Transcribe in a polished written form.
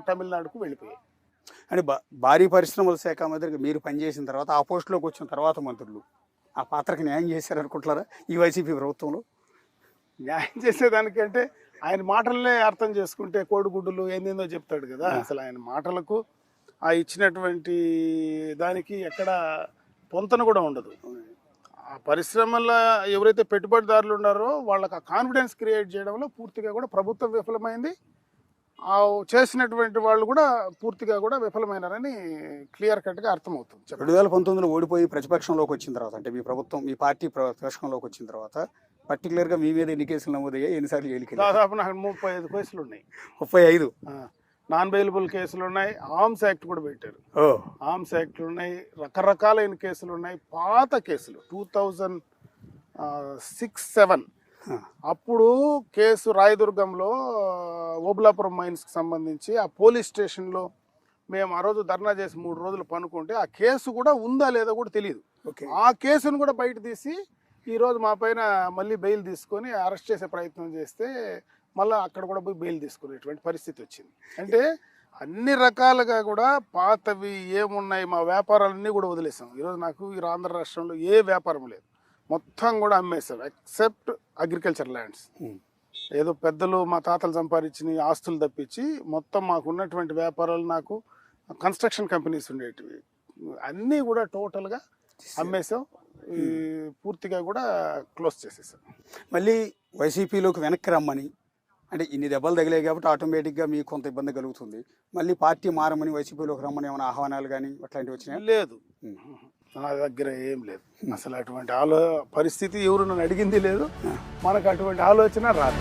తమిళనాడుకు వెళ్ళిపోయాయి. అంటే భారీ పరిశ్రమల శాఖ మంత్రికి మీరు పనిచేసిన తర్వాత ఆ పోస్టులోకి వచ్చిన తర్వాత మంత్రులు ఆ పాత్రకు న్యాయం చేశారనుకుంటున్నారా ఈ వైసీపీ ప్రభుత్వంలో? న్యాయం చేసేదానికంటే ఆయన మాటలనే అర్థం చేసుకుంటే కోడిగుడ్డులు ఏందేందో చెప్తాడు కదా. అసలు ఆయన మాటలకు ఆ ఇచ్చినటువంటి దానికి ఎక్కడ పొంతన కూడా ఉండదు. ఆ పరిశ్రమల ఎవరైతే పెట్టుబడిదారులు ఉన్నారో వాళ్ళకి ఆ కాన్ఫిడెన్స్ క్రియేట్ చేయడంలో పూర్తిగా కూడా ప్రభుత్వం విఫలమైంది. ఆ చేసినటువంటి వాళ్ళు కూడా పూర్తిగా కూడా విఫలమైనారని క్లియర్ కట్గా అర్థమవుతుంది. 2019లో ఓడిపోయి ప్రతిపక్షంలోకి వచ్చిన తర్వాత, అంటే మీ ప్రభుత్వం మీ పార్టీ ప్రతిపక్షంలోకి వచ్చిన తర్వాత పర్టికులర్గా మీ మీద ఎన్ని కేసులు నమోదయ్యాయి, ఎన్నిసార్లు జైలుకి? దాదాపు నాకు 35 కేసులు ఉన్నాయి. 35 నాన్ బెయిలబుల్ కేసులు ఉన్నాయి. ఆర్మ్స్ యాక్ట్ కూడా పెట్టారు. ఆర్మ్స్ యాక్ట్ ఉన్నాయి, రకరకాలైన కేసులు ఉన్నాయి. పాత కేసులు 2006-07 అప్పుడు కేసు రాయదుర్గంలో ఓబులాపురం మైన్స్కి సంబంధించి ఆ పోలీస్ స్టేషన్లో మేము ఆ రోజు ధర్నా చేసి 3 రోజులు పనుకుంటే ఆ కేసు కూడా ఉందా లేదా కూడా తెలియదు. ఆ కేసును కూడా బయట తీసి ఈరోజు మా పైన మళ్ళీ బెయిల్ తీసుకొని అరెస్ట్ చేసే ప్రయత్నం చేస్తే మళ్ళీ అక్కడ కూడా పోయి బెయిల్ తీసుకునేటువంటి పరిస్థితి వచ్చింది. అంటే అన్ని రకాలుగా కూడా పాతవి ఏమున్నాయి మా వ్యాపారాలన్నీ కూడా వదిలేసాం. ఈరోజు నాకు ఈ ఆంధ్ర రాష్ట్రంలో ఏ వ్యాపారం లేదు, మొత్తం కూడా అమ్మేసాం ఎక్సెప్ట్ అగ్రికల్చర్ ల్యాండ్స్. ఏదో పెద్దలు మా తాతలు సంపాదించిన ఆస్తులు తప్పించి మొత్తం మాకు ఉన్నటువంటి వ్యాపారాలు, నాకు కన్స్ట్రక్షన్ కంపెనీస్ ఉండేటివి అన్నీ కూడా టోటల్గా అమ్మేసాం. పూర్తిగా కూడా క్లోజ్ చేసేసాం. మళ్ళీ వైసీపీలోకి వెనక్కి రమ్మని, అంటే ఇన్ని దెబ్బలు తగిలాయి కాబట్టి ఆటోమేటిక్గా మీకు కొంత ఇబ్బంది కలుగుతుంది. మళ్ళీ పార్టీ మారమని వైసీపీలోకి రమ్మని ఏమైనా ఆహ్వానాలు కానీ అట్లాంటివి వచ్చినాయి? లేదు, నా దగ్గర ఏం లేదు. అసలు అటువంటి పరిస్థితి ఎవరు నన్ను అడిగింది లేదు. మనకు అటువంటి ఆలోచన రాదు.